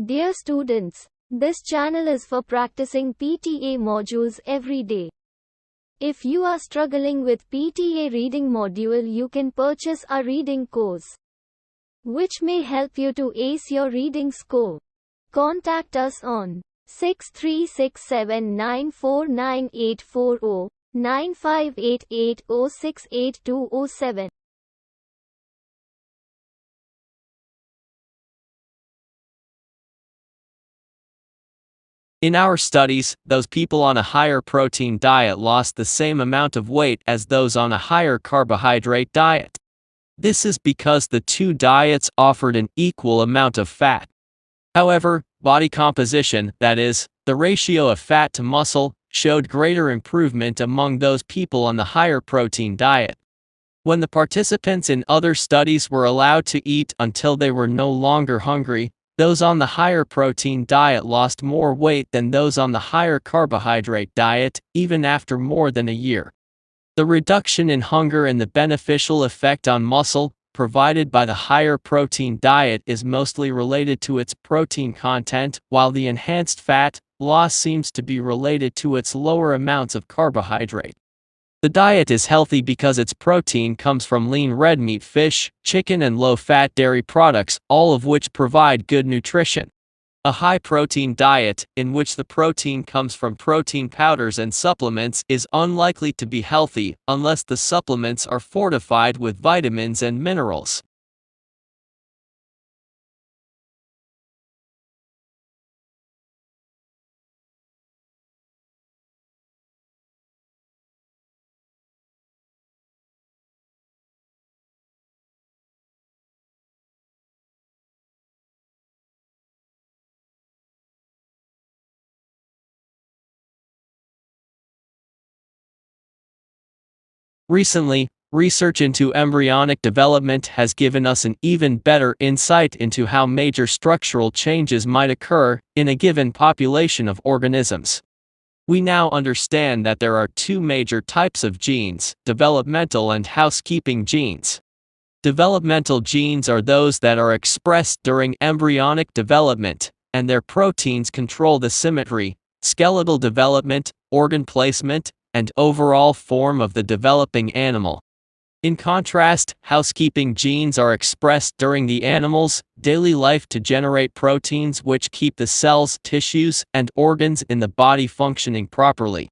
Dear students, this channel is for practicing PTA modules every day. If you are struggling with PTA reading module, you can purchase a reading course, which may help you to ace your reading score. Contact us on 6367949840, 9588068207. In our studies, those people on a higher protein diet lost the same amount of weight as those on a higher carbohydrate diet. This is because the two diets offered an equal amount of fat. However, body composition, that is, the ratio of fat to muscle, showed greater improvement among those people on the higher protein diet. When the participants in other studies were allowed to eat until they were no longer hungry, those on the higher protein diet lost more weight than those on the higher carbohydrate diet, even after more than a year. The reduction in hunger and the beneficial effect on muscle provided by the higher protein diet is mostly related to its protein content, while the enhanced fat loss seems to be related to its lower amounts of carbohydrate. The diet is healthy because its protein comes from lean red meat, fish, chicken, and low-fat dairy products, all of which provide good nutrition. A high-protein diet, in which the protein comes from protein powders and supplements, is unlikely to be healthy unless the supplements are fortified with vitamins and minerals. Recently, research into embryonic development has given us an even better insight into how major structural changes might occur in a given population of organisms. We now understand that there are two major types of genes: developmental and housekeeping genes. Developmental genes are those that are expressed during embryonic development, and their proteins control the symmetry, skeletal development, organ placement, and overall form of the developing animal. In contrast, housekeeping genes are expressed during the animal's daily life to generate proteins which keep the cells, tissues, and organs in the body functioning properly.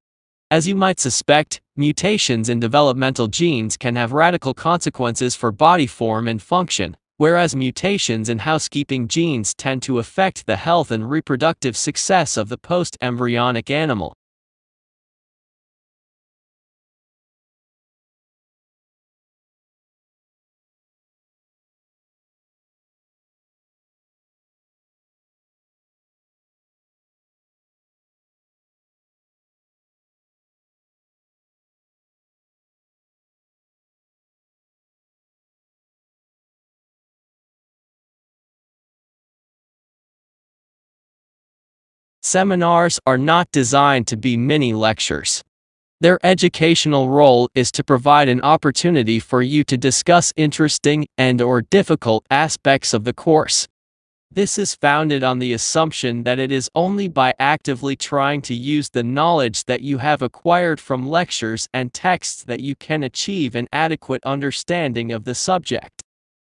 As you might suspect, mutations in developmental genes can have radical consequences for body form and function, whereas mutations in housekeeping genes tend to affect the health and reproductive success of the post-embryonic animal. Seminars are not designed to be mini lectures. Their educational role is to provide an opportunity for you to discuss interesting and/or difficult aspects of the course. This is founded on the assumption that it is only by actively trying to use the knowledge that you have acquired from lectures and texts that you can achieve an adequate understanding of the subject.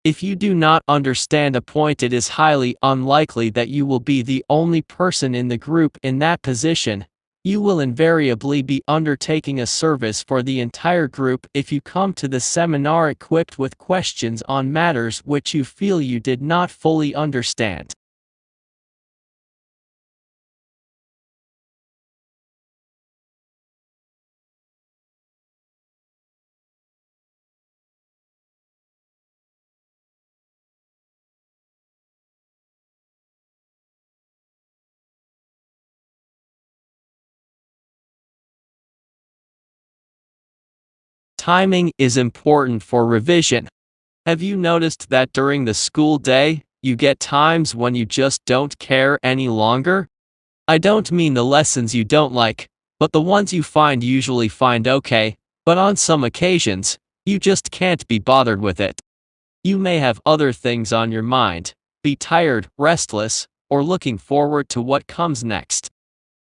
If you do not understand a point, it is highly unlikely that you will be the only person in the group in that position. You will invariably be undertaking a service for the entire group if you come to the seminar equipped with questions on matters which you feel you did not fully understand. Timing is important for revision. Have you noticed that during the school day, you get times when you just don't care any longer? I don't mean the lessons you don't like, but the ones you usually find okay, but on some occasions, you just can't be bothered with it. You may have other things on your mind, be tired, restless, or looking forward to what comes next.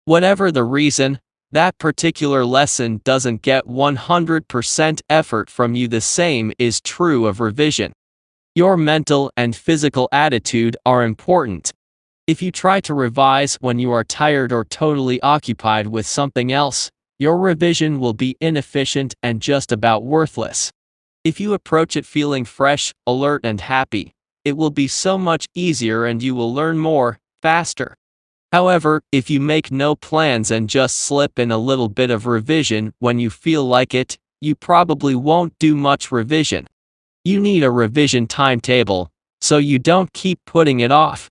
Whatever the reason, that particular lesson doesn't get 100% effort from you. The same is true of revision. Your mental and physical attitude are important. If you try to revise when you are tired or totally occupied with something else, your revision will be inefficient and just about worthless. If you approach it feeling fresh, alert, and happy, it will be so much easier and you will learn more, faster. However, if you make no plans and just slip in a little bit of revision when you feel like it, you probably won't do much revision. You need a revision timetable, so you don't keep putting it off.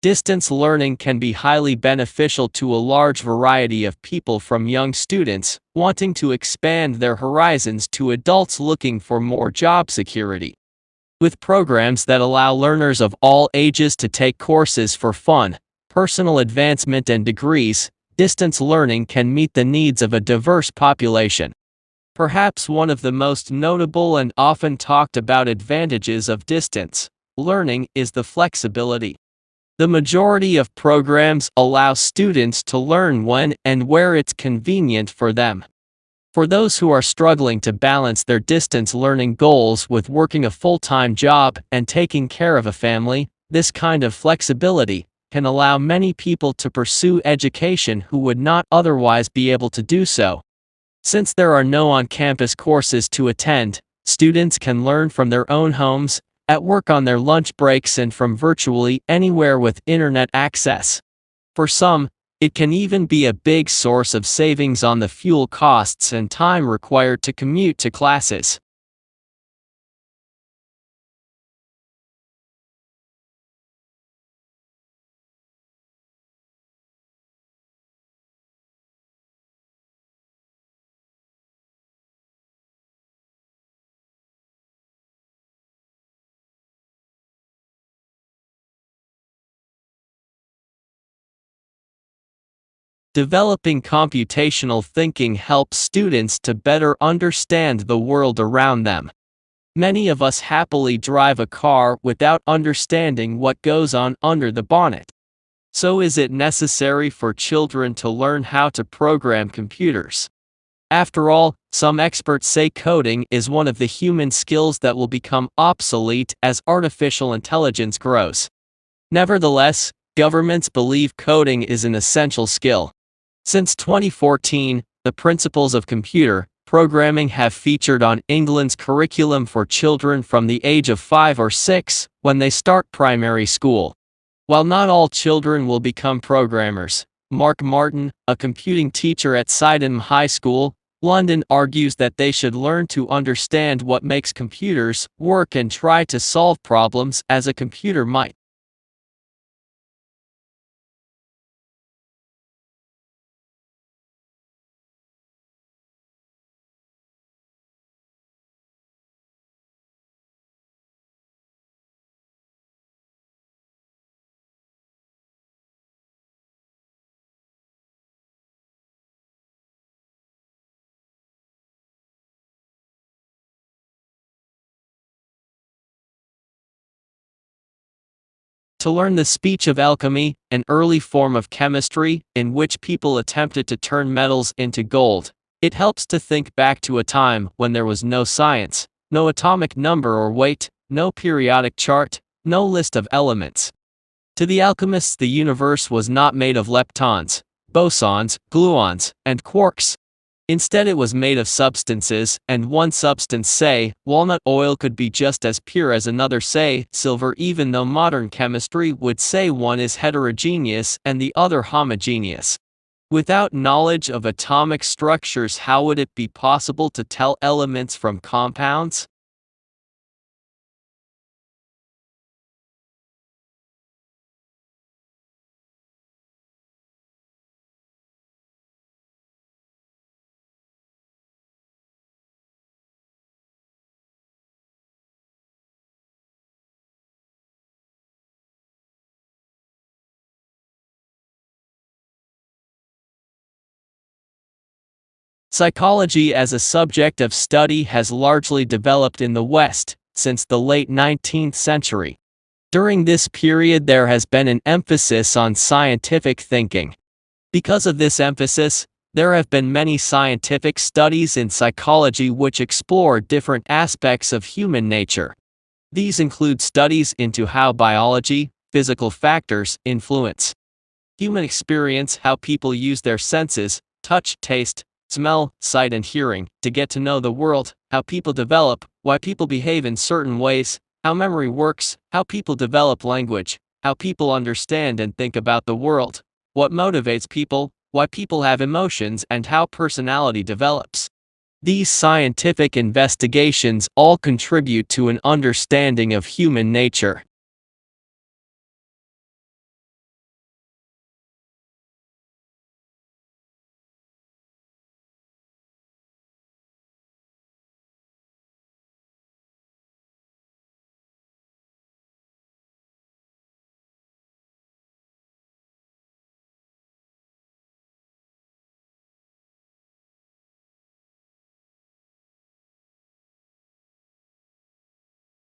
Distance learning can be highly beneficial to a large variety of people, from young students wanting to expand their horizons to adults looking for more job security. With programs that allow learners of all ages to take courses for fun, personal advancement, and degrees, distance learning can meet the needs of a diverse population. Perhaps one of the most notable and often talked about advantages of distance learning is the flexibility. The majority of programs allow students to learn when and where it's convenient for them. For those who are struggling to balance their distance learning goals with working a full-time job and taking care of a family, this kind of flexibility can allow many people to pursue education who would not otherwise be able to do so. Since there are no on-campus courses to attend, students can learn from their own homes, at work, on their lunch breaks, and from virtually anywhere with internet access. For some, it can even be a big source of savings on the fuel costs and time required to commute to classes. Developing computational thinking helps students to better understand the world around them. Many of us happily drive a car without understanding what goes on under the bonnet. So is it necessary for children to learn how to program computers? After all, some experts say coding is one of the human skills that will become obsolete as artificial intelligence grows. Nevertheless, governments believe coding is an essential skill. Since 2014, the principles of computer programming have featured on England's curriculum for children from the age of 5 or 6, when they start primary school. While not all children will become programmers, Mark Martin, a computing teacher at Sydenham High School, London, argues that they should learn to understand what makes computers work and try to solve problems as a computer might. To learn the speech of alchemy, an early form of chemistry in which people attempted to turn metals into gold, it helps to think back to a time when there was no science, no atomic number or weight, no periodic chart, no list of elements. To the alchemists, the universe was not made of leptons, bosons, gluons, and quarks. Instead, it was made of substances, and one substance, say, walnut oil, could be just as pure as another, say, silver, even though modern chemistry would say one is heterogeneous and the other homogeneous. Without knowledge of atomic structures, how would it be possible to tell elements from compounds? Psychology as a subject of study has largely developed in the West since the late 19th century. During this period, there has been an emphasis on scientific thinking. Because of this emphasis, there have been many scientific studies in psychology which explore different aspects of human nature. These include studies into how biology, physical factors, influence human experience, how people use their senses, touch, taste, smell, sight and hearing, to get to know the world, how people develop, why people behave in certain ways, how memory works, how people develop language, how people understand and think about the world, what motivates people, why people have emotions and how personality develops. These scientific investigations all contribute to an understanding of human nature.